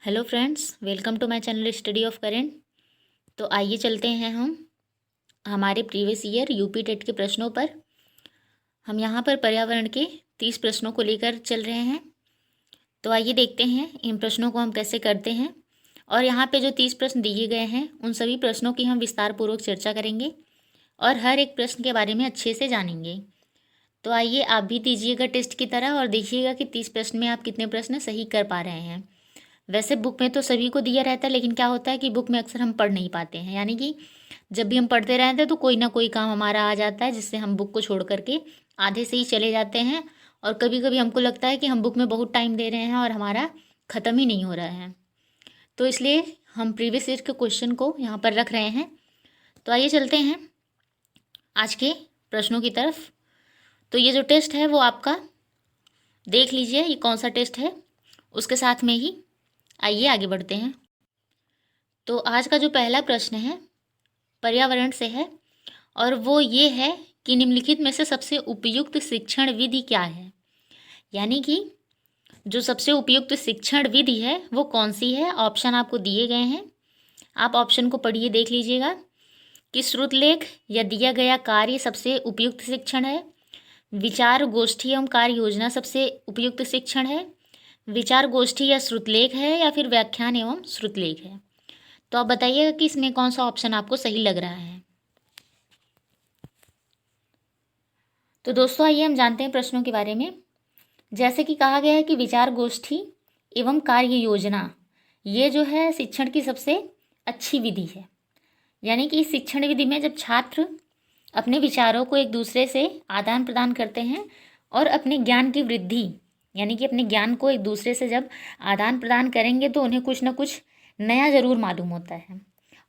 Hello friends, welcome to my channel study of current. तो आइए चलते हैं हम हमारे प्रीवियस ईयर यूपी टेट के प्रश्नों पर। हम यहाँ पर पर्यावरण के 30 प्रश्नों को लेकर चल रहे हैं। तो आइए देखते हैं इन प्रश्नों को हम कैसे करते हैं। और यहाँ पे जो 30 प्रश्न दिए गए हैं उन सभी प्रश्नों की हम विस्तार पूर्वक चर्चा करेंगे और हर एक प्रश्न के बारे में अच्छे से जानेंगे। तो आइए आप भी दीजिएगा टेस्ट की तरह और देखिएगा कि 30 प्रश्न में आप कितने प्रश्न सही कर पा रहे हैं। वैसे बुक में तो सभी को दिया रहता है, लेकिन क्या होता है कि बुक में अक्सर हम पढ़ नहीं पाते हैं, यानी कि जब भी हम पढ़ते रहते हैं तो कोई ना कोई काम हमारा आ जाता है जिससे हम बुक को छोड़ करके आधे से ही चले जाते हैं। और कभी कभी हमको लगता है कि हम बुक में बहुत टाइम दे रहे हैं और हमारा ख़त्म ही नहीं हो रहा है। तो इसलिए हम प्रीवियस ईयर के क्वेश्चन को यहाँ पर रख रहे हैं। तो आइए चलते हैं आज के प्रश्नों की तरफ। तो ये जो टेस्ट है वो आपका देख लीजिए, ये कौन सा टेस्ट है। उसके साथ में ही आइए आगे बढ़ते हैं। तो आज का जो पहला प्रश्न है पर्यावरण से है और वो ये है कि निम्नलिखित में से सबसे उपयुक्त शिक्षण विधि क्या है। यानी कि जो सबसे उपयुक्त शिक्षण विधि है वो कौन सी है। ऑप्शन आपको दिए गए हैं, आप ऑप्शन को पढ़िए, देख लीजिएगा कि श्रुतलेख या दिया गया कार्य सबसे उपयुक्त शिक्षण है, विचार गोष्ठी एवं कार्य योजना सबसे उपयुक्त शिक्षण है, विचार गोष्ठी या श्रुतलेख है, या फिर व्याख्यान एवं श्रुतलेख है। तो आप बताइएगा कि इसमें कौन सा ऑप्शन आपको सही लग रहा है। तो दोस्तों आइए हम जानते हैं प्रश्नों के बारे में। जैसे कि कहा गया है कि विचार गोष्ठी एवं कार्य योजना ये जो है शिक्षण की सबसे अच्छी विधि है। यानी कि इस शिक्षण विधि में जब छात्र अपने विचारों को एक दूसरे से आदान प्रदान करते हैं और अपने ज्ञान की वृद्धि, यानी कि अपने ज्ञान को एक दूसरे से जब आदान प्रदान करेंगे तो उन्हें कुछ ना कुछ नया ज़रूर मालूम होता है।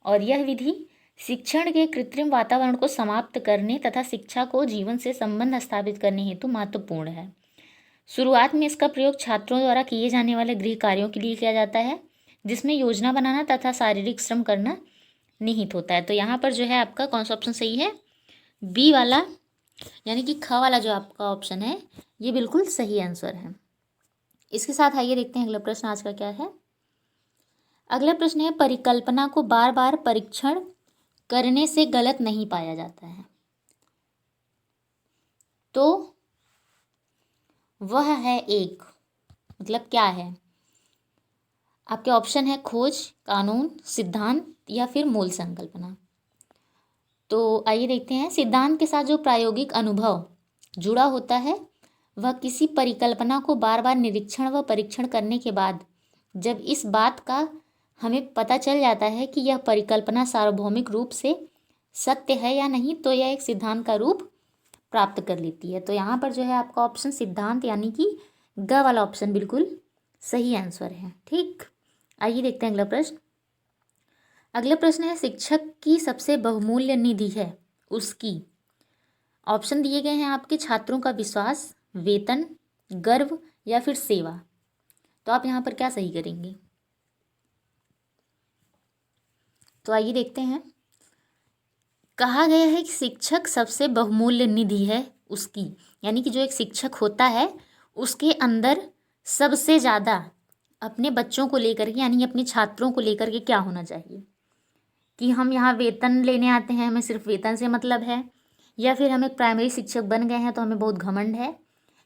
और यह विधि शिक्षण के कृत्रिम वातावरण को समाप्त करने तथा शिक्षा को जीवन से संबंध स्थापित करने हेतु महत्वपूर्ण है। शुरुआत में इसका प्रयोग छात्रों द्वारा किए जाने वाले गृह कार्यों के लिए किया जाता है, जिसमें योजना बनाना तथा शारीरिक श्रम करना निहित होता है। तो यहाँ पर जो है आपका कौन सा ऑप्शन सही है, बी वाला, यानी कि ख वाला जो आपका ऑप्शन है ये बिल्कुल सही आंसर है। इसके साथ आइए देखते हैं अगला प्रश्न आज का क्या है। अगला प्रश्न है परिकल्पना को बार बार परीक्षण करने से गलत नहीं पाया जाता है। तो वह है एक, मतलब क्या है। आपके ऑप्शन है खोज, कानून, सिद्धांत या फिर मूल संकल्पना। तो आइए देखते हैं। सिद्धांत के साथ जो प्रायोगिक अनुभव जुड़ा होता है वह किसी परिकल्पना को बार बार निरीक्षण व परीक्षण करने के बाद जब इस बात का हमें पता चल जाता है कि यह परिकल्पना सार्वभौमिक रूप से सत्य है या नहीं, तो यह एक सिद्धांत का रूप प्राप्त कर लेती है। तो यहाँ पर जो है आपका ऑप्शन सिद्धांत, यानी कि ग वाला ऑप्शन बिल्कुल सही आंसर है। ठीक, आइए देखते हैं अगला प्रश्न। अगला प्रश्न है शिक्षक की सबसे बहुमूल्य निधि है उसकी। ऑप्शन दिए गए हैं आपके छात्रों का विश्वास, वेतन, गर्व या फिर सेवा। तो आप यहाँ पर क्या सही करेंगे। तो आइए देखते हैं। कहा गया है कि शिक्षक सबसे बहुमूल्य निधि है उसकी, यानी कि जो एक शिक्षक होता है उसके अंदर सबसे ज़्यादा अपने बच्चों को लेकर के, यानी अपने छात्रों को लेकर के क्या होना चाहिए। कि हम यहाँ वेतन लेने आते हैं, हमें सिर्फ वेतन से मतलब है, या फिर हम एक प्राइमरी शिक्षक बन गए हैं तो हमें बहुत घमंड है,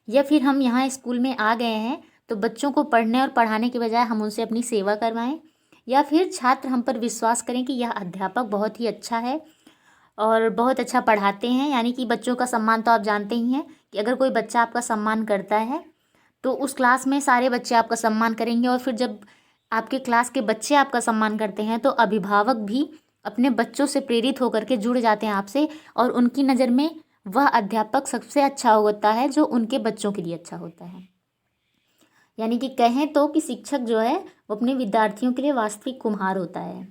या फिर हम यहाँ स्कूल में आ गए हैं तो बच्चों को पढ़ने और पढ़ाने के बजाय हम उनसे अपनी सेवा करवाएं, या फिर छात्र हम पर विश्वास करें कि यह अध्यापक बहुत ही अच्छा है और बहुत अच्छा पढ़ाते हैं। यानी कि बच्चों का सम्मान तो आप जानते ही हैं कि अगर कोई बच्चा आपका सम्मान करता है तो उस क्लास में सारे बच्चे आपका सम्मान करेंगे, और फिर जब आपके क्लास के बच्चे आपका सम्मान करते हैं तो अभिभावक भी अपने बच्चों से प्रेरित होकर के जुड़ जाते हैं आपसे, और उनकी नज़र में वह अध्यापक सबसे अच्छा होता है जो उनके बच्चों के लिए अच्छा होता है। यानी कि कहें तो कि शिक्षक जो है वो अपने विद्यार्थियों के लिए वास्तविक कुम्हार होता है।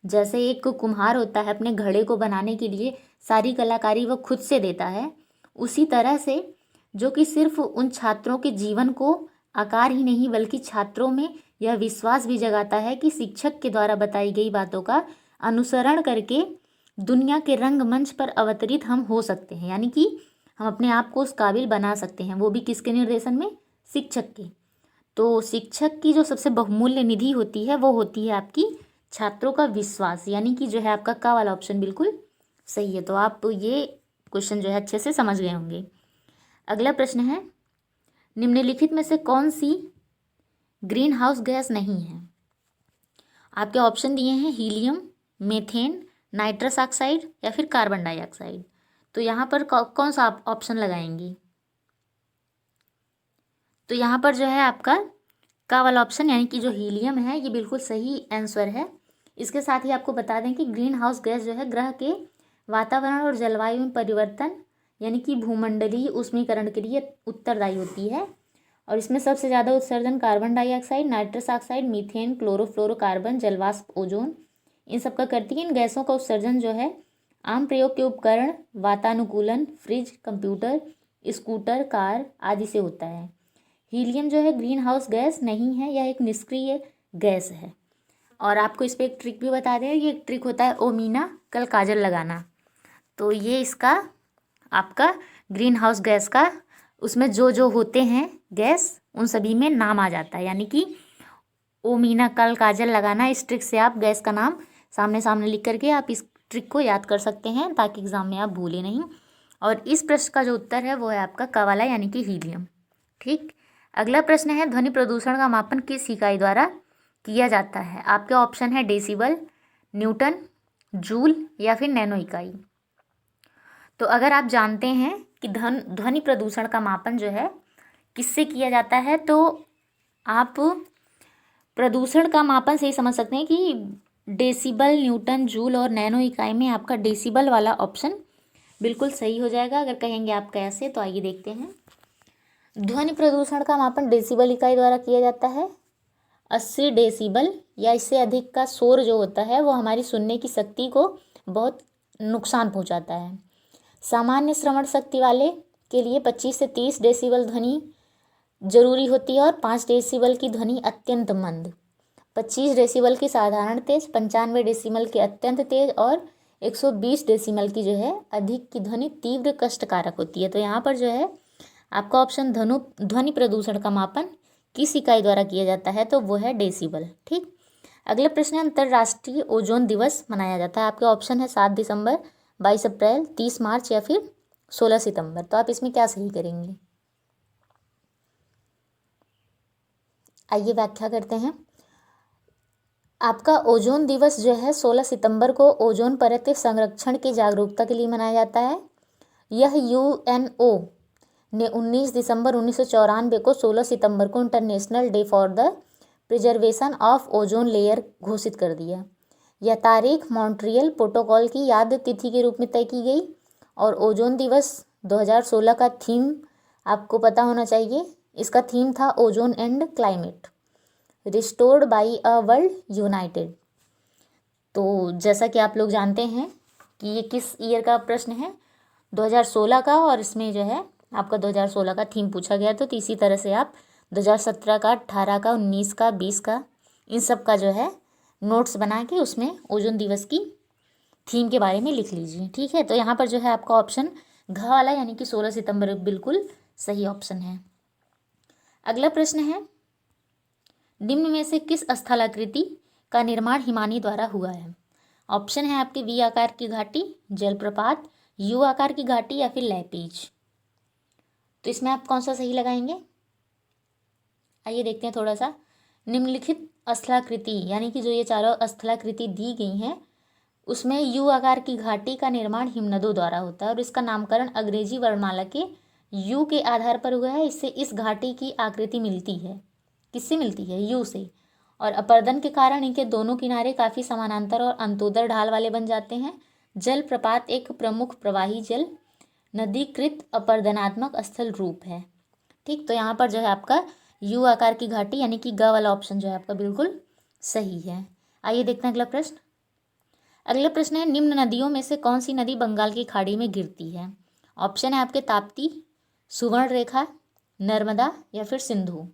जैसे एक कुम्हार होता है अपने घड़े को बनाने के लिए सारी कलाकारी वो खुद से देता है, उसी तरह से जो कि सिर्फ उन छात्रों के जीवन को आकार ही नहीं बल्कि छात्रों में यह विश्वास भी जगाता है कि शिक्षक के द्वारा बताई गई बातों का अनुसरण करके दुनिया के रंगमंच पर अवतरित हम हो सकते हैं। यानी कि हम अपने आप को उस काबिल बना सकते हैं, वो भी किसके निर्देशन में, शिक्षक के। तो शिक्षक की जो सबसे बहुमूल्य निधि होती है वो होती है आपकी छात्रों का विश्वास, यानी कि जो है आपका का वाला ऑप्शन बिल्कुल सही है। तो आप ये क्वेश्चन जो है अच्छे से समझ गए होंगे। अगला प्रश्न है, निम्नलिखित में से कौन सी ग्रीन हाउस गैस नहीं है? आपके ऑप्शन दिए हैं हीलियम, मीथेन, नाइट्रस ऑक्साइड या फिर कार्बन डाइऑक्साइड। तो यहाँ पर कौन सा आप ऑप्शन लगाएंगी? तो यहाँ पर जो है आपका का वाला ऑप्शन यानी कि जो हीलियम है ये बिल्कुल सही आंसर है। इसके साथ ही आपको बता दें कि ग्रीन हाउस गैस जो है ग्रह के वातावरण और जलवायु में परिवर्तन यानी कि भूमंडलीय ऊष्मीकरण के लिए उत्तरदायी होती है। और इसमें सबसे ज़्यादा उत्सर्जन carbon dioxide, nitrous oxide, methane, chlorofluorocarbon, जलवाष्प, ओजोन इन सब का करती है। इन गैसों का उत्सर्जन जो है आम प्रयोग के उपकरण, वातानुकूलन, फ्रिज, कंप्यूटर, स्कूटर, कार आदि से होता है। हीलियम जो है ग्रीन हाउस गैस नहीं है, यह एक निष्क्रिय गैस है। और आपको इस पर एक ट्रिक भी बता दें, ये एक ट्रिक होता है ओमीना कल काजल लगाना। तो ये इसका आपका ग्रीन हाउस गैस का उसमें जो जो होते हैं गैस उन सभी में नाम आ जाता है, यानी कि ओमीना कल काजल लगाना। इस ट्रिक से आप गैस का नाम सामने सामने लिख करके आप इस ट्रिक को याद कर सकते हैं ताकि एग्जाम में आप भूलें नहीं। और इस प्रश्न का जो उत्तर है वो है आपका का वाला यानी कि हीलियम। ठीक, अगला प्रश्न है, ध्वनि प्रदूषण का मापन किस इकाई द्वारा किया जाता है? आपके ऑप्शन है डेसिबल, न्यूटन, जूल या फिर नैनो इकाई। तो अगर आप जानते हैं कि ध्वनि प्रदूषण का मापन जो है किससे किया जाता है, तो आप प्रदूषण का मापन से ही समझ सकते हैं कि डेसिबल, न्यूटन, जूल और नैनो इकाई में आपका डेसिबल वाला ऑप्शन बिल्कुल सही हो जाएगा। अगर कहेंगे आप कैसे, तो आइए देखते हैं। ध्वनि प्रदूषण का मापन डेसिबल इकाई द्वारा किया जाता है। 80 डेसिबल या इससे अधिक का शोर जो होता है वो हमारी सुनने की शक्ति को बहुत नुकसान पहुंचाता है। सामान्य श्रवण शक्ति वाले के लिए 25 से 30 डेसिबल ध्वनि जरूरी होती है और 5 डेसिबल की ध्वनि अत्यंत मंद, 25 डेसिबल की साधारण तेज, 95 डेसिबल की अत्यंत तेज और 120 डेसिबल की जो है अधिक की ध्वनि तीव्र कष्टकारक होती है। तो यहाँ पर जो है आपका ऑप्शन ध्वनि प्रदूषण का मापन किस इकाई द्वारा किया जाता है, तो वो है डेसिबल। ठीक, अगला प्रश्न है, अंतर्राष्ट्रीय ओजोन दिवस मनाया जाता है। आपके ऑप्शन है 7 दिसंबर, 22 अप्रैल, 30 मार्च या फिर 16 सितंबर। तो आप इसमें क्या सही करेंगे? आइए व्याख्या करते हैं। आपका ओजोन दिवस जो है 16 सितंबर को ओजोन परत संरक्षण की जागरूकता के लिए मनाया जाता है। यह यूएनओ ने 19 दिसंबर 1994 को 16 सितंबर को international day for the preservation of ozone layer घोषित कर दिया। यह तारीख मॉन्ट्रियल प्रोटोकॉल की याद तिथि के रूप में तय की गई। और ओजोन दिवस 2016 का थीम आपको पता होना चाहिए। इसका थीम था ozone and climate restored by a world United. तो जैसा कि आप लोग जानते हैं कि ये किस ईयर का प्रश्न है, 2016 का, और इसमें जो है आपका 2016 का थीम पूछा गया। तो इसी तरह से आप 2017 का, 18 का, 19 का, 20 का, इन सब का जो है नोट्स बना के उसमें ओजोन दिवस की थीम के बारे में लिख लीजिए। ठीक है, तो यहाँ पर जो है आपका ऑप्शन घ वाला यानी कि 16 सितंबर बिल्कुल सही ऑप्शन है। अगला प्रश्न है, निम्न में से किस स्थलाकृति का निर्माण हिमानी द्वारा हुआ है? ऑप्शन है आपके वी आकार की घाटी, जलप्रपात, यू आकार की घाटी या फिर लैपीज। तो इसमें आप कौन सा सही लगाएंगे? आइए देखते हैं थोड़ा सा। निम्नलिखित स्थलाकृति यानी कि जो ये चारों स्थलाकृति दी गई हैं उसमें यू आकार की घाटी का निर्माण हिमनदों द्वारा होता है और इसका नामकरण अंग्रेजी वर्णमाला के यू के आधार पर हुआ है। इससे इस घाटी की आकृति मिलती है। किससे मिलती है? यू से। और अपर्दन के कारण इनके दोनों किनारे काफ़ी समानांतर और अंतोदर ढाल वाले बन जाते हैं। जलप्रपात एक प्रमुख प्रवाही जल नदीकृत अपर्दनात्मक स्थल रूप है। ठीक, तो यहाँ पर जो है आपका यू आकार की घाटी यानी कि ग वाला ऑप्शन जो है आपका बिल्कुल सही है। आइए देखते हैं अगला प्रश्न। अगला प्रश्न है, निम्न नदियों में से कौन सी नदी बंगाल की खाड़ी में गिरती है? ऑप्शन है आपके ताप्ती, सुवर्ण रेखा, नर्मदा या फिर सिंधु।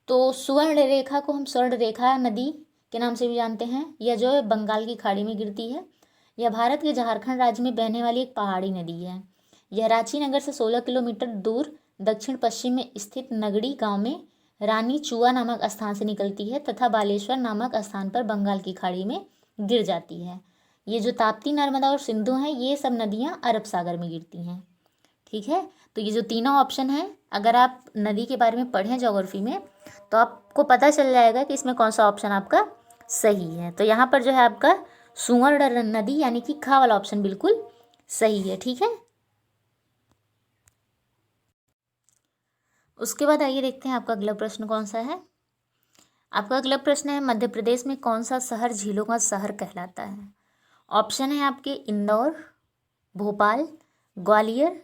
तो सुवर्ण रेखा को हम स्वर्ण रेखा नदी के नाम से भी जानते हैं। यह जो है बंगाल की खाड़ी में गिरती है। यह भारत के झारखंड राज्य में बहने वाली एक पहाड़ी नदी है। यह रांची नगर से 16 किलोमीटर दूर दक्षिण पश्चिम में स्थित नगड़ी गांव में रानी चुआ नामक स्थान से निकलती है तथा बालेश्वर नामक स्थान पर बंगाल की खाड़ी में गिर जाती है। ये जो ताप्ती, नर्मदा और सिंधु हैं, ये सब नदियाँ अरब सागर में गिरती हैं। ठीक है, तो ये जो तीनों ऑप्शन हैं, अगर आप नदी के बारे में पढ़ें ज्योग्राफी में तो आपको पता चल जाएगा कि इसमें कौन सा ऑप्शन आपका सही है। तो यहाँ पर जो है आपका सुवर्ण नदी यानी कि खा वाला ऑप्शन बिल्कुल सही है। ठीक है, उसके बाद आइए देखते हैं आपका अगला प्रश्न कौन सा है। आपका अगला प्रश्न है, मध्य प्रदेश में कौन सा शहर झीलों का शहर कहलाता है। ऑप्शन है आपके इंदौर, भोपाल, ग्वालियर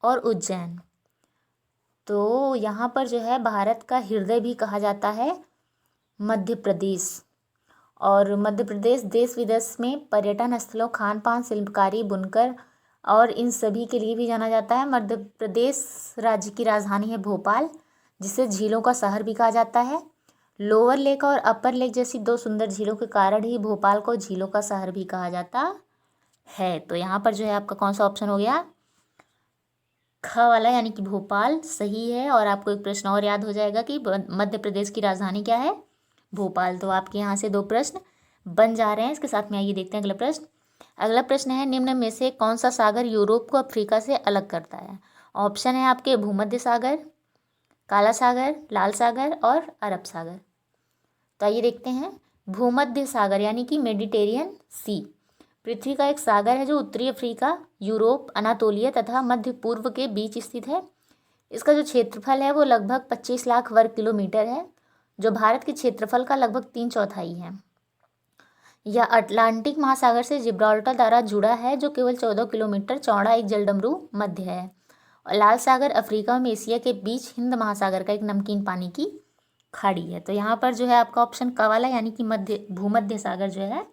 और उज्जैन। तो यहाँ पर जो है भारत का हृदय भी कहा जाता है मध्य प्रदेश। और मध्य प्रदेश देश विदेश में पर्यटन स्थलों, खान पान, शिल्पकारी, बुनकर और इन सभी के लिए भी जाना जाता है। मध्य प्रदेश राज्य की राजधानी है भोपाल, जिसे झीलों का शहर भी कहा जाता है। लोअर लेक और अपर लेक जैसी दो सुंदर झीलों के कारण ही भोपाल को झीलों का शहर भी कहा जाता है। तो यहाँ पर जो है आपका कौन सा ऑप्शन हो गया, ख वाला यानी कि भोपाल सही है। और आपको एक प्रश्न और याद हो जाएगा कि मध्य प्रदेश की राजधानी क्या है, भोपाल। तो आपके यहाँ से 2 प्रश्न बन जा रहे हैं। इसके साथ में आइए देखते हैं अगला प्रश्न। अगला प्रश्न है, निम्न में से कौन सा सागर यूरोप को अफ्रीका से अलग करता है। ऑप्शन है आपके भूमध्य सागर, काला सागर, लाल सागर और अरब सागर। तो आइए देखते हैं। भूमध्य सागर यानी कि मेडिटेरियन सी पृथ्वी का एक सागर है जो उत्तरी अफ्रीका, यूरोप, अनातोलिया तथा मध्य पूर्व के बीच स्थित है। इसका जो क्षेत्रफल है वो लगभग 25 लाख वर्ग किलोमीटर है, जो भारत के क्षेत्रफल का लगभग 3/4 है। यह अटलांटिक महासागर से जिब्राल्टर द्वारा जुड़ा है, जो केवल 14 किलोमीटर चौड़ा एक जलडमरू मध्य है। और लाल सागर अफ्रीका और एशिया के बीच हिंद महासागर का एक नमकीन पानी की खाड़ी है। तो यहाँ पर जो है आपका ऑप्शन क वाला यानी कि भूमध्य सागर जो है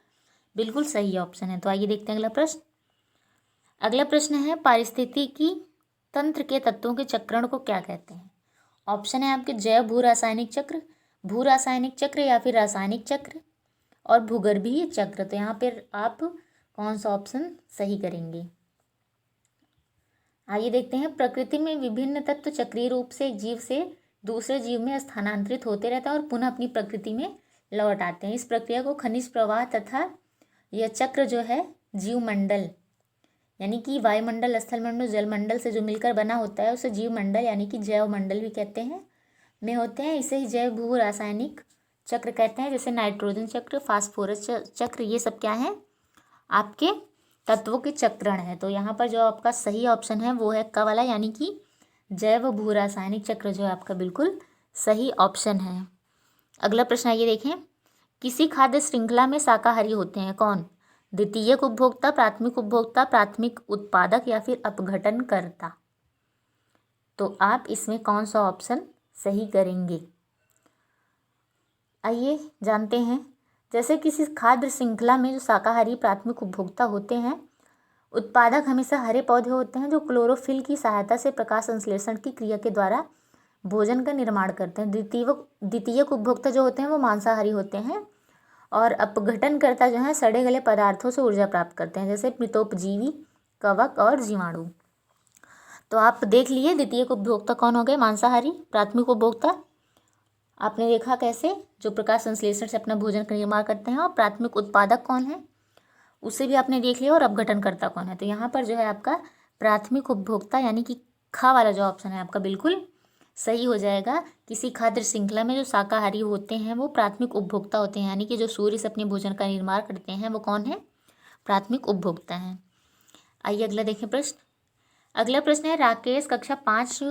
बिल्कुल सही ऑप्शन है। तो आइए देखते हैं अगला प्रश्न। अगला प्रश्न है, पारिस्थितिकी तंत्र के तत्वों के चक्रण को क्या कहते हैं। ऑप्शन है आपके जैव भू रासायनिक चक्र, भू रासायनिक चक्र या फिर रासायनिक चक्र और भूगर्भीय चक्र। तो यहाँ पर आप कौन सा ऑप्शन सही करेंगे। आइए देखते हैं। प्रकृति में विभिन्न तत्व चक्रीय रूप से एक जीव से दूसरे जीव में स्थानांतरित होते रहते हैं और पुनः अपनी प्रकृति में लौट आते हैं। इस प्रक्रिया को खनिज प्रवाह तथा यह चक्र जो है जीवमंडल यानी कि वायुमंडल, स्थलमंडल, जलमंडल से जो मिलकर बना होता है उसे जीवमंडल यानी कि जैव मंडल भी कहते हैं में होते हैं। इसे ही जैव भू रासायनिक चक्र कहते हैं। जैसे नाइट्रोजन चक्र, फास्फोरस चक्र, ये सब क्या है आपके तत्वों के चक्रण है। तो यहाँ पर जो आपका सही ऑप्शन है वो है क वाला यानी कि जैव भू रासायनिक चक्र जो है आपका बिल्कुल सही ऑप्शन है। अगला प्रश्न आइए देखें। किसी खाद्य श्रृंखला में शाकाहारी होते हैं कौन। द्वितीयक उपभोक्ता, प्राथमिक उपभोक्ता, प्राथमिक उत्पादक या फिर अपघटनकर्ता। तो आप इसमें कौन सा ऑप्शन सही करेंगे। आइए जानते हैं। जैसे किसी खाद्य श्रृंखला में जो शाकाहारी प्राथमिक उपभोक्ता होते हैं, उत्पादक हमेशा हरे पौधे होते हैं जो क्लोरोफिल की सहायता से प्रकाश संश्लेषण की क्रिया के द्वारा भोजन का निर्माण करते हैं। द्वितीयक उपभोक्ता जो होते हैं वो मांसाहारी होते हैं और अपघटनकर्ता जो हैं सड़े गले पदार्थों से ऊर्जा प्राप्त करते हैं, जैसे मृतोपजीवी, कवक और जीवाणु। तो आप देख लिए द्वितीयक उपभोक्ता कौन हो गए, मांसाहारी। प्राथमिक उपभोक्ता आपने देखा कैसे, जो प्रकाश संश्लेषण से अपना भोजन का निर्माण करते हैं। और प्राथमिक उत्पादक कौन है उसे भी आपने देख लिया। और अपघटनकर्ता कौन है। तो यहाँ पर जो है आपका प्राथमिक उपभोक्ता यानी कि खा वाला जो ऑप्शन है आपका बिल्कुल सही हो जाएगा। किसी खाद्य श्रृंखला में जो शाकाहारी होते हैं वो प्राथमिक उपभोक्ता होते हैं, यानी कि जो सूर्य से अपने भोजन का निर्माण करते हैं वो कौन है, प्राथमिक उपभोक्ता हैं। आइए अगला देखें प्रश्न। अगला प्रश्न है, राकेश कक्षा 5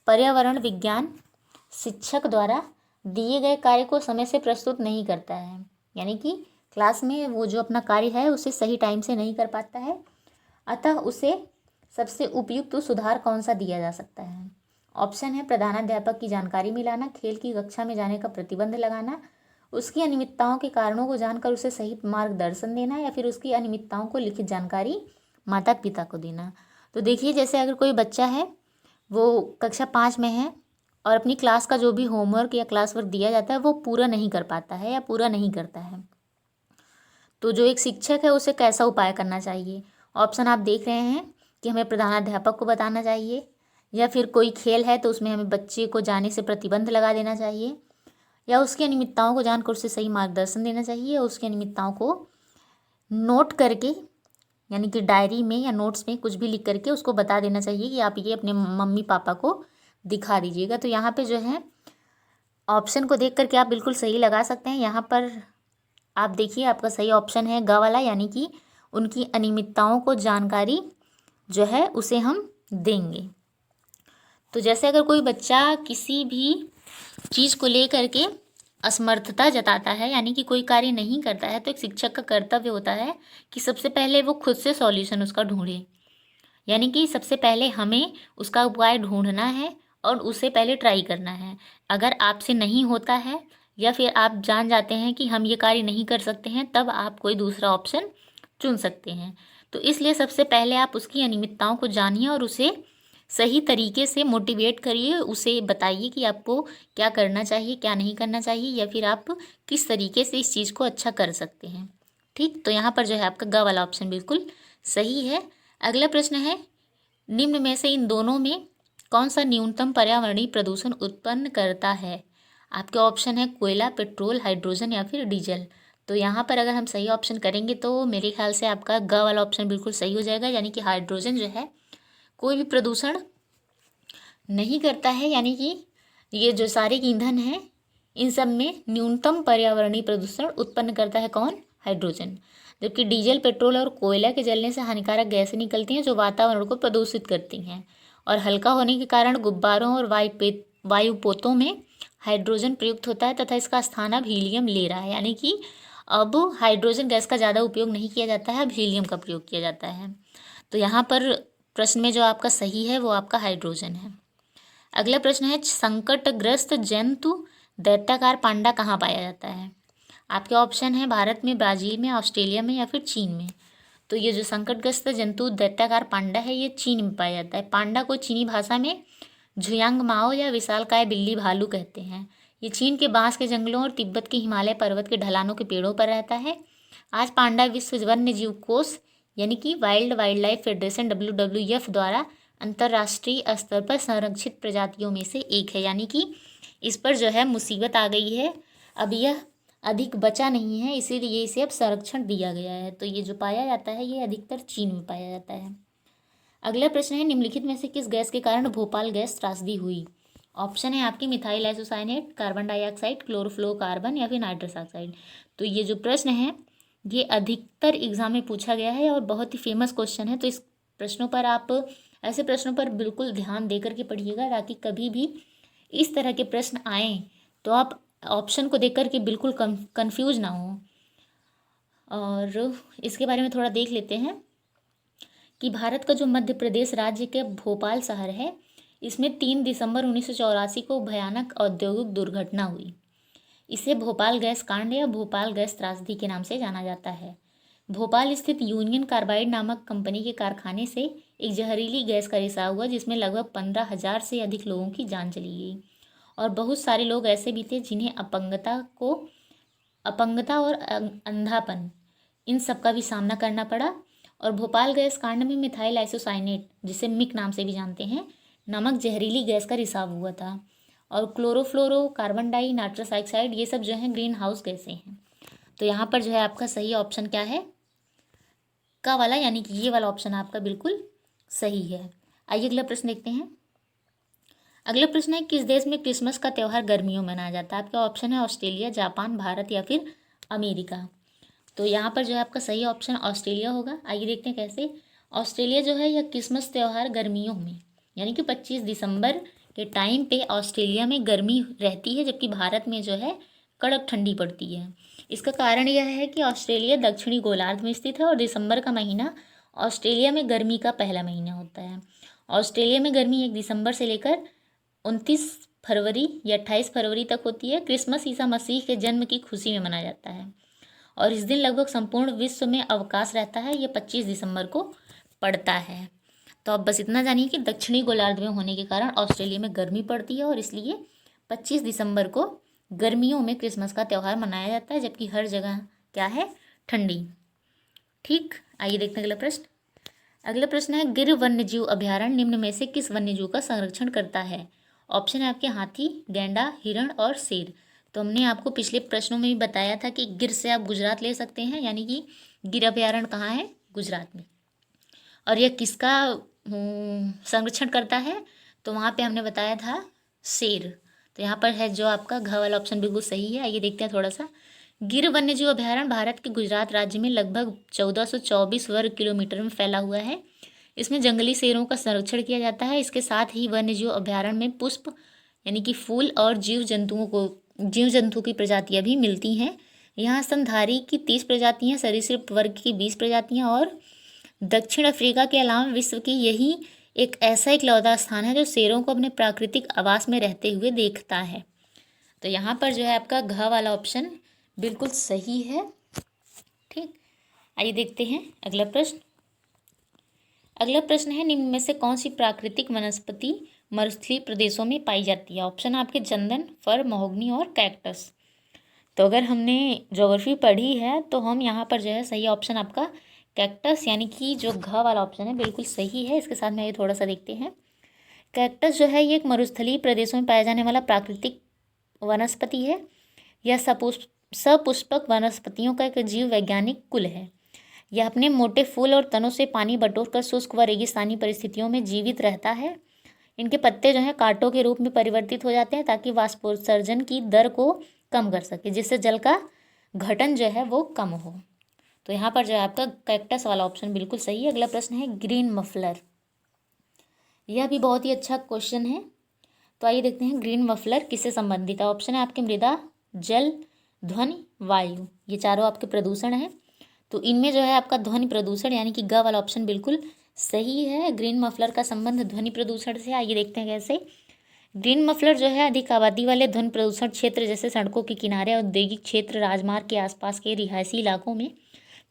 पर्यावरण विज्ञान शिक्षक द्वारा दिए गए कार्य को समय से प्रस्तुत नहीं करता है, यानी कि क्लास में वो जो अपना कार्य है उसे सही टाइम से नहीं कर पाता है, अतः उसे सबसे उपयुक्त सुधार कौन सा दिया जा सकता है। ऑप्शन है प्रधानाध्यापक की जानकारी मिलाना, खेल की कक्षा में जाने का प्रतिबंध लगाना, उसकी अनियमितताओं के कारणों को जानकर उसे सही मार्गदर्शन देना, या फिर उसकी अनियमितताओं को लिखित जानकारी माता पिता को देना। तो देखिए, जैसे अगर कोई बच्चा है वो कक्षा 5 में है और अपनी क्लास का जो भी होमवर्क या क्लास वर्क दिया जाता है वो पूरा नहीं कर पाता है या पूरा नहीं करता है, तो जो एक शिक्षक है उसे कैसा उपाय करना चाहिए। ऑप्शन आप देख रहे हैं कि हमें प्रधानाध्यापक को बताना चाहिए, या फिर कोई खेल है तो उसमें हमें बच्चे को जाने से प्रतिबंध लगा देना चाहिए, या उसकी अनियमितताओं को जानकर उसे सही मार्गदर्शन देना चाहिए, या उसकी अनियमितताओं को नोट करके यानी कि डायरी में या नोट्स में कुछ भी लिख करके उसको बता देना चाहिए कि आप ये अपने मम्मी पापा को दिखा दीजिएगा। तो यहाँ पे जो है ऑप्शन को देख करके आप बिल्कुल सही लगा सकते हैं। यहाँ पर आप देखिए आपका सही ऑप्शन है ग वाला, यानी कि उनकी अनियमितताओं को जानकारी जो है उसे हम देंगे। तो जैसे अगर कोई बच्चा किसी भी चीज़ को लेकर के असमर्थता जताता है, यानी कि कोई कार्य नहीं करता है, तो एक शिक्षक का कर्तव्य होता है कि सबसे पहले वो खुद से सॉल्यूशन उसका ढूंढे। यानी कि सबसे पहले हमें उसका उपाय ढूंढना है और उसे पहले ट्राई करना है। अगर आपसे नहीं होता है या फिर आप जान जाते हैं कि हम ये कार्य नहीं कर सकते हैं, तब आप कोई दूसरा ऑप्शन चुन सकते हैं। तो इसलिए सबसे पहले आप उसकी अनियमितताओं को जानिए और उसे सही तरीके से मोटिवेट करिए, उसे बताइए कि आपको क्या करना चाहिए, क्या नहीं करना चाहिए, या फिर आप किस तरीके से इस चीज़ को अच्छा कर सकते हैं। ठीक, तो यहाँ पर जो है आपका ग वाला ऑप्शन बिल्कुल सही है। अगला प्रश्न है, निम्न में से इन दोनों में कौन सा न्यूनतम पर्यावरणीय प्रदूषण उत्पन्न करता है? आपके ऑप्शन है कोयला, पेट्रोल, हाइड्रोजन या फिर डीजल। तो यहाँ पर अगर हम सही ऑप्शन करेंगे तो मेरे ख्याल से आपका ग वाला ऑप्शन बिल्कुल सही हो जाएगा, यानी कि हाइड्रोजन जो है कोई भी प्रदूषण नहीं करता है। यानी कि ये जो सारे ईंधन हैं इन सब में न्यूनतम पर्यावरणीय प्रदूषण उत्पन्न करता है कौन? हाइड्रोजन। जबकि डीजल, पेट्रोल और कोयला के जलने से हानिकारक गैसें निकलती हैं जो वातावरण को प्रदूषित करती हैं, और हल्का होने के कारण गुब्बारों और वायुपोतों में हाइड्रोजन प्रयुक्त होता है तथा इसका स्थान अब हीलियम ले रहा है। यानी कि अब हाइड्रोजन गैस का ज़्यादा उपयोग नहीं किया जाता है, अब हीलियम का प्रयोग किया जाता है। तो यहाँ पर प्रश्न में जो आपका सही है वो आपका हाइड्रोजन है। अगला प्रश्न है, संकटग्रस्त जंतु दैत्याकार पांडा कहाँ पाया जाता है? आपके ऑप्शन है भारत में, ब्राज़ील में, ऑस्ट्रेलिया में या फिर चीन में। तो ये जो संकटग्रस्त जंतु दैत्याकार पांडा है ये चीन में पाया जाता है। पांडा को चीनी भाषा में झुयांग माओ या विशालकाय बिल्ली भालू कहते हैं। ये चीन के बांस के जंगलों और तिब्बत के हिमालय पर्वत के ढलानों के पेड़ों पर रहता है। आज पांडा विश्व वन्य जीव कोष यानी कि वाइल्ड लाइफ फेडरेशन WWF द्वारा अंतर्राष्ट्रीय स्तर पर संरक्षित प्रजातियों में से एक है। यानी कि इस पर जो है मुसीबत आ गई है, अब यह अधिक बचा नहीं है, इसीलिए इसे अब संरक्षण दिया गया है। तो ये जो पाया जाता है ये अधिकतर चीन में पाया जाता है। अगला प्रश्न है, निम्नलिखित में से किस गैस के कारण भोपाल गैस त्रासदी हुई? ऑप्शन है आपकी methyl isocyanate, carbon dioxide, chlorofluorocarbon या फिर नाइट्रस ऑक्साइड। तो ये जो प्रश्न है ये अधिकतर एग्जाम में पूछा गया है और बहुत ही फेमस क्वेश्चन है। तो इस प्रश्नों पर आप ऐसे प्रश्नों पर बिल्कुल ध्यान दे करके पढ़िएगा, ताकि कभी भी इस तरह के प्रश्न आएँ तो आप ऑप्शन को देख करके बिल्कुल कंफ्यूज ना हो। और इसके बारे में थोड़ा देख लेते हैं कि भारत का जो मध्य प्रदेश राज्य के भोपाल शहर है, इसमें 3 दिसंबर 1984 को भयानक औद्योगिक दुर्घटना हुई। इसे भोपाल गैस कांड या भोपाल गैस त्रासदी के नाम से जाना जाता है। भोपाल स्थित यूनियन कार्बाइड नामक कंपनी के कारखाने से एक जहरीली गैस का रिसाव हुआ, जिसमें लगभग 15,000 से अधिक लोगों की जान चली गई, और बहुत सारे लोग ऐसे भी थे जिन्हें अपंगता और अंधापन इन सब का भी सामना करना पड़ा। और भोपाल गैस कांड में मिथाइल आइसोसाइनेट, जिसे मिक नाम से भी जानते हैं, नामक जहरीली गैस का रिसाव हुआ था। और chlorofluoro, carbon di, nitrous oxide ये सब जो है ग्रीन हाउस गैसें हैं। तो यहाँ पर जो है आपका सही ऑप्शन क्या है? का वाला, यानी कि ये वाला ऑप्शन आपका बिल्कुल सही है। आइए अगला प्रश्न देखते हैं। अगला प्रश्न है, किस देश में क्रिसमस का त्यौहार गर्मियों में मनाया जाता है? आपका ऑप्शन है ऑस्ट्रेलिया, जापान, भारत या फिर अमेरिका। तो यहाँ पर जो है आपका सही ऑप्शन ऑस्ट्रेलिया होगा। आइए देखते हैं कैसे। ऑस्ट्रेलिया जो है यह क्रिसमस त्यौहार गर्मियों में यानी कि 25 दिसंबर के टाइम पे ऑस्ट्रेलिया में गर्मी रहती है, जबकि भारत में जो है कड़क ठंडी पड़ती है। इसका कारण यह है कि ऑस्ट्रेलिया दक्षिणी गोलार्ध में स्थित है और दिसंबर का महीना ऑस्ट्रेलिया में गर्मी का पहला महीना होता है। ऑस्ट्रेलिया में गर्मी 1 दिसंबर से लेकर 29 फरवरी या 28 फरवरी तक होती है। क्रिसमस ईसा मसीह के जन्म की खुशी में मनाया जाता है और इस दिन लगभग संपूर्ण विश्व में अवकाश रहता है। ये 25 दिसंबर को पड़ता है। तो आप बस इतना जानिए कि दक्षिणी गोलार्ध में होने के कारण ऑस्ट्रेलिया में गर्मी पड़ती है और इसलिए 25 दिसंबर को गर्मियों में क्रिसमस का त्यौहार मनाया जाता है, जबकि हर जगह क्या है? ठंडी। ठीक, आइए देखते हैं अगला प्रश्न। अगला प्रश्न है, गिर वन्यजीव अभयारण्य निम्न में से किस वन्यजीव का संरक्षण करता है? ऑप्शन है आपके हाथी, गैंडा, हिरण और शेर। तो हमने आपको पिछले प्रश्नों में भी बताया था कि गिर से आप गुजरात ले सकते हैं, यानी कि गिर अभयारण्य कहाँ है? गुजरात में। और यह किसका संरक्षण करता है? तो वहाँ पे हमने बताया था शेर। तो यहाँ पर है जो आपका घ वाला ऑप्शन बिल्कुल सही है। आइए देखते हैं थोड़ा सा। गिर वन्यजीव अभयारण्य भारत के गुजरात राज्य में लगभग 1424 वर्ग किलोमीटर में फैला हुआ है। इसमें जंगली शेरों का संरक्षण किया जाता है। इसके साथ ही वन्यजीव अभयारण्य में पुष्प यानी कि फूल और जीव जंतु की प्रजातियां भी मिलती हैं। यहाँ स्तनधारी की 30 प्रजातियां, सरीसृप वर्ग की 20 प्रजातियां और दक्षिण अफ्रीका के अलावा विश्व की यही एक ऐसा इकलौता स्थान है जो शेरों को अपने प्राकृतिक आवास में रहते हुए देखता है। तो यहाँ पर जो है आपका घ वाला ऑप्शन बिल्कुल सही है। ठीक, आइए देखते हैं अगला प्रश्न। अगला प्रश्न है, निम्न में से कौन सी प्राकृतिक वनस्पति मरुस्थलीय प्रदेशों में पाई जाती है? ऑप्शन आपके चंदन, फर, महोगनी और कैक्टस। तो अगर हमने ज्योग्राफी पढ़ी है तो हम यहाँ पर जो है सही ऑप्शन आपका कैक्टस यानी कि जो घ वाला ऑप्शन है बिल्कुल सही है। इसके साथ में ये थोड़ा सा देखते हैं। कैक्टस जो है ये एक मरुस्थलीय प्रदेशों में पाया जाने वाला प्राकृतिक वनस्पति है। यह सपुष्पक वनस्पतियों का एक जीव वैज्ञानिक कुल है। यह अपने मोटे फूल और तनों से पानी बटोरकर शुष्क व रेगिस्तानी परिस्थितियों में जीवित रहता है। इनके पत्ते जो हैं कांटों के रूप में परिवर्तित हो जाते हैं ताकि वाष्पोत्सर्जन की दर को कम कर सके, जिससे जल का घटन जो है वो कम हो। तो यहाँ पर जो है आपका कैक्टस वाला ऑप्शन बिल्कुल सही है। अगला प्रश्न है, ग्रीन मफलर। यह भी बहुत ही अच्छा क्वेश्चन है। तो आइए देखते हैं ग्रीन मफलर किससे संबंधित है। ऑप्शन है आपके मृदा, जल, ध्वनि, वायु। ये चारों आपके प्रदूषण हैं। तो इनमें जो है आपका ध्वनि प्रदूषण यानी कि ग वाला ऑप्शन बिल्कुल सही है। ग्रीन मफलर का संबंध ध्वनि प्रदूषण से। आइए देखते हैं कैसे। ग्रीन मफलर जो है अधिक आबादी वाले ध्वनि प्रदूषण क्षेत्र जैसे सड़कों के किनारे, औद्योगिक क्षेत्र, राजमार्ग के आसपास के रिहायशी इलाकों में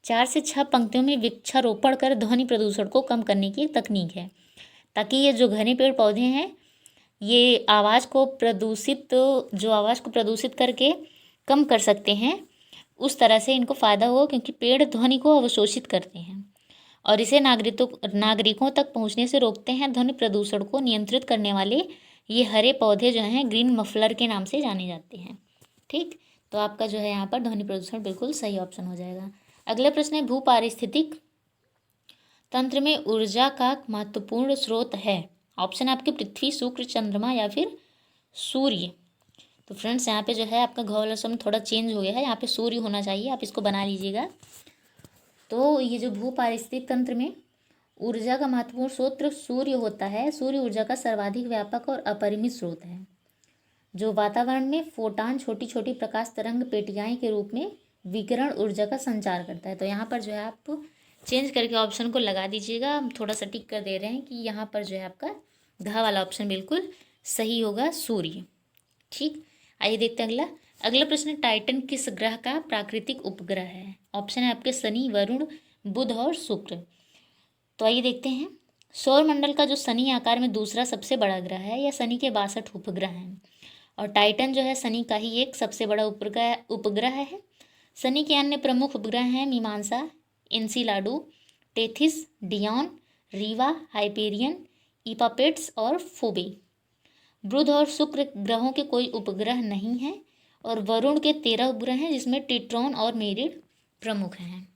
4 से 6 पंक्तियों में वृक्षारोपण कर ध्वनि प्रदूषण को कम करने की एक तकनीक है, ताकि ये जो घने पेड़ पौधे हैं ये आवाज़ को प्रदूषित करके कम कर सकते हैं। उस तरह से इनको फ़ायदा हो, क्योंकि पेड़ ध्वनि को अवशोषित करते हैं और इसे नागरिकों तक पहुंचने से रोकते हैं। ध्वनि प्रदूषण को नियंत्रित करने वाले ये हरे पौधे जो हैं ग्रीन मफलर के नाम से जाने जाते हैं। ठीक, तो आपका जो है यहाँ पर ध्वनि प्रदूषण बिल्कुल सही ऑप्शन हो जाएगा। अगला प्रश्न है, भूपारिस्थितिक तंत्र में ऊर्जा का महत्वपूर्ण स्रोत है। ऑप्शन आपके पृथ्वी, शुक्र, चंद्रमा या फिर सूर्य। तो फ्रेंड्स यहाँ पे जो है आपका घ वाला शब्द थोड़ा चेंज हो गया है, यहाँ पे सूर्य होना चाहिए, आप इसको बना लीजिएगा। तो ये जो भूपारिस्थितिक तंत्र में ऊर्जा का महत्वपूर्ण स्रोत सूर्य होता है। सूर्य ऊर्जा का सर्वाधिक व्यापक और अपरिमित स्रोत है, जो वातावरण में फोटान, छोटी छोटी प्रकाश तरंग पेटिकाएं के रूप में विकिरण ऊर्जा का संचार करता है। तो यहाँ पर जो है आप चेंज करके ऑप्शन को लगा दीजिएगा। हम थोड़ा सा टिक कर दे रहे हैं कि यहाँ पर जो है आपका घ वाला ऑप्शन बिल्कुल सही होगा, सूर्य। ठीक, आइए देखते हैं अगला प्रश्न, टाइटन किस ग्रह का प्राकृतिक उपग्रह है? ऑप्शन है आपके शनि, वरुण, बुध और शुक्र। तो आइए देखते हैं। सौरमंडल का जो शनि आकार में दूसरा सबसे बड़ा ग्रह है, यह शनि के 62 उपग्रह हैं और टाइटन जो है शनि का ही एक सबसे बड़ा उपग्रह है। शनि के अन्य प्रमुख उपग्रह हैं मीमांसा, एनसीलाडू, टेथिस, डियोन, रीवा, हाइपेरियन, इपापेट्स और फोबे। बुध और शुक्र ग्रहों के कोई उपग्रह नहीं हैं और वरुण के 13 उपग्रह हैं, जिसमें टिट्रॉन और मेरिड प्रमुख हैं।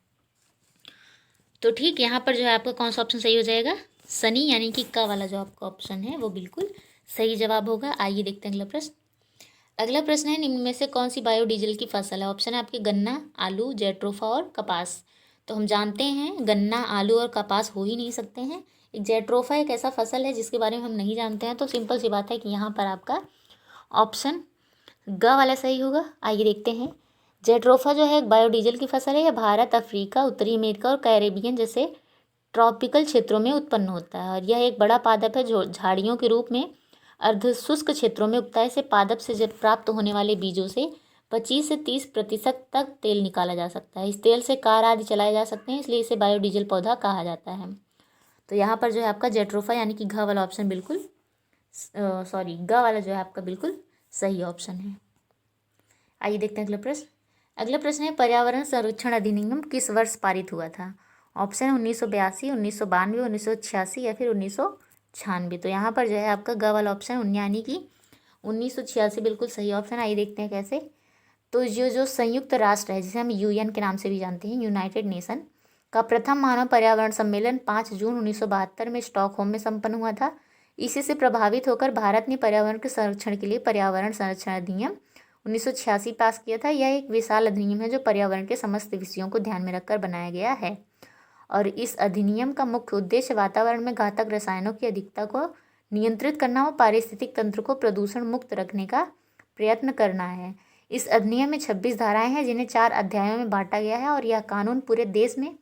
तो ठीक, यहाँ पर जो है आपका कौन सा ऑप्शन सही हो जाएगा? शनि यानी कि का वाला जो आपका ऑप्शन है वो बिल्कुल सही जवाब होगा। आइए देखते हैं अगला प्रश्न। अगला प्रश्न है, निम्न में से कौन सी बायोडीजल की फसल है? ऑप्शन है आपके गन्ना, आलू, जेट्रोफा और कपास। तो हम जानते हैं गन्ना, आलू और कपास हो ही नहीं सकते हैं। एक जेट्रोफा एक ऐसा फसल है जिसके बारे में हम नहीं जानते हैं। तो सिंपल सी बात है कि यहाँ पर आपका ऑप्शन ग वाला सही होगा। आइए देखते हैं। जेट्रोफा जो है एक बायोडीजल की फसल है। यह भारत, अफ्रीका, उत्तरी अमेरिका और कैरेबियन जैसे ट्रॉपिकल क्षेत्रों में उत्पन्न होता है और यह एक बड़ा पादप है जो झाड़ियों के रूप में अर्धशुष्क क्षेत्रों में उगता है। इसे पादप से प्राप्त होने वाले बीजों से 25 से 30% तक तेल निकाला जा सकता है। इस तेल से कार आदि चलाए जा सकते हैं, इसलिए इसे बायोडीजल पौधा कहा जाता है। तो यहाँ पर जो है आपका जेट्रोफा यानी कि घ वाला ऑप्शन बिल्कुल ग वाला जो है आपका बिल्कुल सही ऑप्शन है। आइए देखते हैं अगला प्रश्न। अगला प्रश्न है, पर्यावरण संरक्षण अधिनियम किस वर्ष पारित हुआ था? ऑप्शन है 1982, 1992, 1986 या फिर 1996। तो यहाँ पर जो है आपका ग वाला ऑप्शन यानी कि 1986 बिल्कुल सही ऑप्शन। आइए देखते हैं कैसे। तो ये जो संयुक्त राष्ट्र है, जिसे हम यूएन के नाम से भी जानते हैं, यूनाइटेड नेशन का प्रथम मानव पर्यावरण सम्मेलन 5 जून 1972 में स्टॉकहोम में संपन्न हुआ था। इसी से प्रभावित होकर भारत ने पर्यावरण के संरक्षण के लिए पर्यावरण संरक्षण अधिनियम 1986 पास किया था। यह एक विशाल अधिनियम है जो पर्यावरण के समस्त विषयों को ध्यान में रखकर बनाया गया है, और इस अधिनियम का मुख्य उद्देश्य वातावरण में घातक रसायनों की अधिकता को नियंत्रित करना और पारिस्थितिक तंत्र को प्रदूषण मुक्त रखने का प्रयत्न करना है। इस अधिनियम में 26 धाराएं हैं जिन्हें 4 अध्यायों में बांटा गया है, और यह कानून पूरे देश में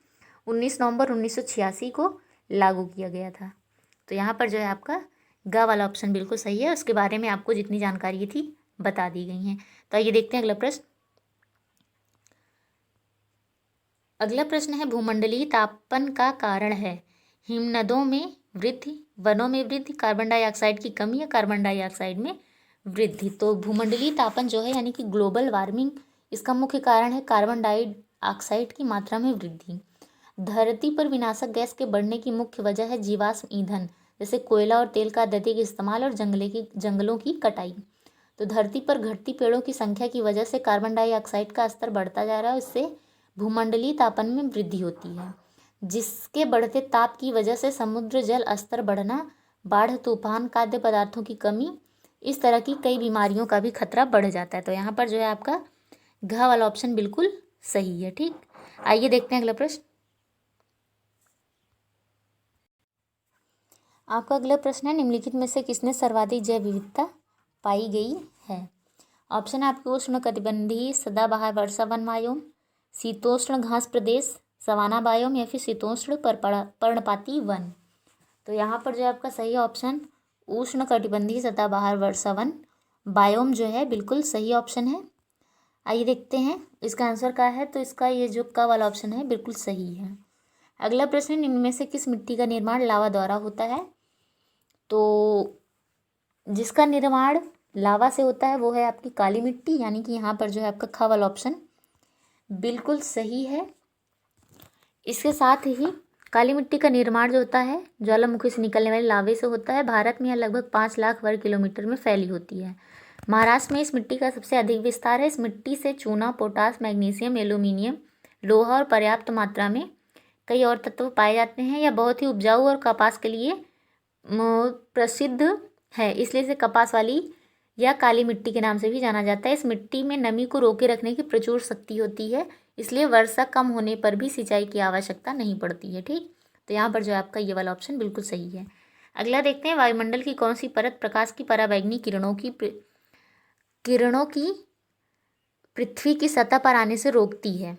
19 नवंबर 1986 को लागू किया गया था। तो यहाँ पर जो है आपका ग वाला ऑप्शन बिल्कुल सही है। उसके बारे में आपको जितनी जानकारी थी बता दी गई हैं। तो आइए देखते हैं अगला प्रश्न। अगला प्रश्न है, भूमंडलीय तापन का कारण है हिमनदों में वृद्धि, वनों में वृद्धि, कार्बन डाइऑक्साइड की कमी या कार्बन डाइऑक्साइड में वृद्धि। तो भूमंडलीय तापन जो है यानी कि ग्लोबल वार्मिंग, इसका मुख्य कारण है कार्बन डाइऑक्साइड की मात्रा में वृद्धि। धरती पर विनाशक गैस के बढ़ने की मुख्य वजह है जीवाश्म ईंधन जैसे कोयला और तेल का अत्यधिक इस्तेमाल और जंगलों की कटाई। तो धरती पर घटती पेड़ों की संख्या की वजह से कार्बन डाइऑक्साइड का स्तर बढ़ता जा रहा है, इससे भूमंडलीय तापन में वृद्धि होती है, जिसके बढ़ते ताप की वजह से समुद्र जल स्तर बढ़ना, बाढ़, तूफान, खाद्य पदार्थों की कमी, इस तरह की कई बीमारियों का भी खतरा बढ़ जाता है। तो यहाँ पर जो है आपका घ वाला ऑप्शन बिल्कुल सही है। ठीक, आइए देखते हैं अगला प्रश्न। आपका अगला प्रश्न है, निम्नलिखित में से किसने सर्वाधिक जैव विविधता पाई गई है। ऑप्शन है आपके उष्णकटिबंधीय सदाबहार वर्षा वन बायोम, शीतोष्ण घास प्रदेश सवाना बायोम, या फिर शीतोष्ण पर्णपाती वन। तो यहाँ पर जो है आपका सही ऑप्शन उष्णकटिबंधीय सदाबहार वर्षा वन बायोम जो है बिल्कुल सही ऑप्शन है। आइए देखते हैं इसका आंसर क्या है। तो इसका ये जो का वाला ऑप्शन है बिल्कुल सही है। अगला प्रश्न, निम्न में से किस मिट्टी का निर्माण लावा द्वारा होता है। तो जिसका निर्माण लावा से होता है वो है आपकी काली मिट्टी, यानी कि यहाँ पर जो है आपका ख वाला ऑप्शन बिल्कुल सही है। इसके साथ ही काली मिट्टी का निर्माण जो होता है ज्वालामुखी से निकलने वाले लावे से होता है। भारत में यह लगभग 5 लाख वर्ग किलोमीटर में फैली होती है। महाराष्ट्र में इस मिट्टी का सबसे अधिक विस्तार है। इस मिट्टी से चूना, पोटास, मैग्नीशियम, एल्यूमिनियम, लोहा और पर्याप्त मात्रा में कई और तत्व पाए जाते हैं। यह बहुत ही उपजाऊ और कपास के लिए प्रसिद्ध है, इसलिए इसे कपास वाली या काली मिट्टी के नाम से भी जाना जाता है। इस मिट्टी में नमी को रोके रखने की प्रचुर शक्ति होती है, इसलिए वर्षा कम होने पर भी सिंचाई की आवश्यकता नहीं पड़ती है। ठीक, तो यहाँ पर जो है आपका ये वाला ऑप्शन बिल्कुल सही है। अगला देखते हैं, वायुमंडल की कौन सी परत प्रकाश की पराबैंगनी किरणों की पृथ्वी की सतह पर आने से रोकती है।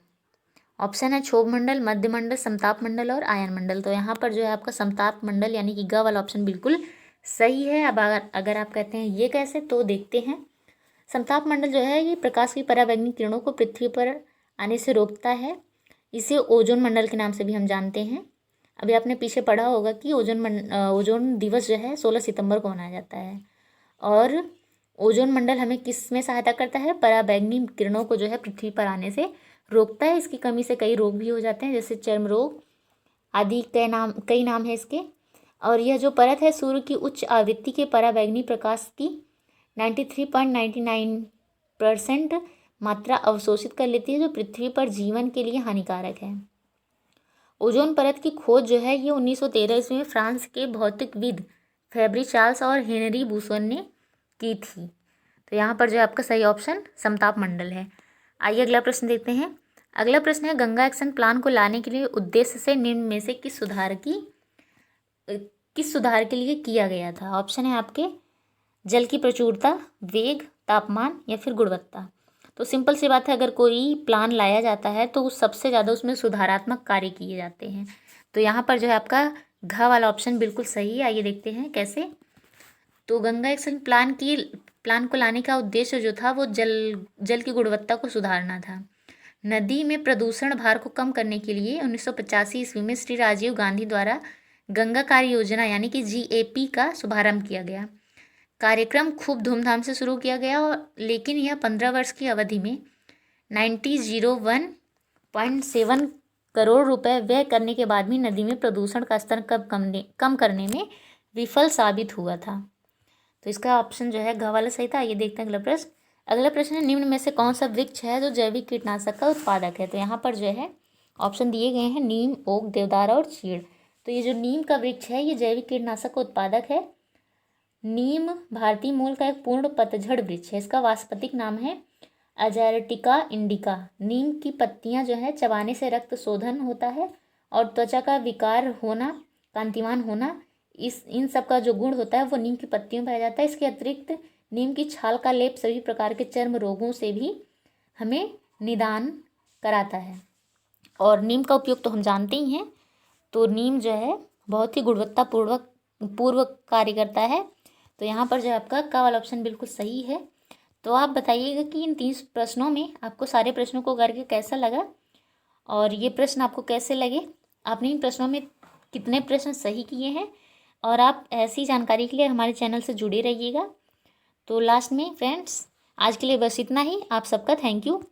ऑप्शन है क्षोभ मंडल, मध्य मंडल, समताप मंडल और आयन मंडल। तो यहाँ पर जो है आपका समताप मंडल यानी कि ग वाला ऑप्शन बिल्कुल सही है। अब अगर आप कहते हैं ये कैसे, तो देखते हैं। समताप मंडल जो है ये प्रकाश की पराबैंगनी किरणों को पृथ्वी पर आने से रोकता है। इसे ओजोन मंडल के नाम से भी हम जानते हैं। अभी आपने पीछे पढ़ा होगा कि ओजोन दिवस जो है 16 सितंबर को मनाया जाता है। और ओजोन मंडल हमें किस में सहायता करता है, पराबैंगनी किरणों को जो है पृथ्वी पर आने से रोकता है। इसकी कमी से कई रोग भी हो जाते हैं, जैसे चर्म रोग आदि कई नाम है इसके। और यह जो परत है सूर्य की उच्च आवृत्ति के पराबैंगनी प्रकाश की 93.99% मात्रा अवशोषित कर लेती है, जो पृथ्वी पर जीवन के लिए हानिकारक है। ओजोन परत की खोज जो है ये 1913 ईस्वी में फ्रांस के भौतिकविद फेब्री चार्ल्स और हेनरी बुसन ने की थी। तो यहाँ पर जो आपका सही ऑप्शन समताप मंडल है। आइए अगला प्रश्न देखते हैं। अगला प्रश्न है, गंगा एक्शन प्लान को लाने के लिए उद्देश्य से निम्न में से किस सुधार के लिए किया गया था। ऑप्शन है आपके जल की प्रचुरता, वेग, तापमान या फिर गुणवत्ता। तो सिंपल सी बात है, अगर कोई प्लान लाया जाता है तो सबसे ज़्यादा उसमें सुधारात्मक कार्य किए जाते हैं। तो यहाँ पर जो है आपका घ वाला ऑप्शन बिल्कुल सही है। आइए देखते हैं कैसे। तो गंगा एक्शन प्लान को लाने का उद्देश्य जो था वो जल की गुणवत्ता को सुधारना था। नदी में प्रदूषण भार को कम करने के लिए 1985 ईस्वी में श्री राजीव गांधी द्वारा गंगा कार्य योजना यानी कि GAP का शुभारंभ किया गया। कार्यक्रम खूब धूमधाम से शुरू किया गया, लेकिन यह 15 वर्ष की अवधि में 90.1% करोड़ रुपए व्यय करने के बाद भी नदी में प्रदूषण का स्तर कम करने में विफल साबित हुआ था। तो इसका ऑप्शन जो है घ वाला सही था। ये देखते हैं अगला प्रश्न। अगला प्रश्न है, निम्न में से कौन सा वृक्ष है जो जैविक कीटनाशक का उत्पादक है। तो यहाँ पर जो है ऑप्शन दिए गए हैं नीम, ओक, देवदार और चीड़। तो ये जो नीम का वृक्ष है ये जैविक कीटनाशक का उत्पादक है। नीम भारतीय मूल का एक पूर्ण पतझड़ वृक्ष है। इसका वानस्पतिक नाम है अजैरटिका इंडिका। नीम की पत्तियां जो है चबाने से रक्त शोधन होता है और त्वचा का विकार होना, कांतिमान होना, इन सब का जो गुण होता है वो नीम की पत्तियों में पाया जाता है। इसके अतिरिक्त नीम की छाल का लेप सभी प्रकार के चर्म रोगों से भी हमें निदान कराता है। और नीम का उपयोग तो हम जानते ही हैं। तो नीम जो है बहुत ही पूर्व कार्य करता है। तो यहाँ पर जो आपका का वाला ऑप्शन बिल्कुल सही है। तो आप बताइएगा कि इन 30 प्रश्नों में आपको सारे प्रश्नों को करके कैसा लगा और ये प्रश्न आपको कैसे लगे, आपने इन प्रश्नों में कितने प्रश्न सही किए हैं। और आप ऐसी जानकारी के लिए हमारे चैनल से जुड़े रहिएगा। तो लास्ट में फ्रेंड्स आज के लिए बस इतना ही। आप सबका थैंक यू।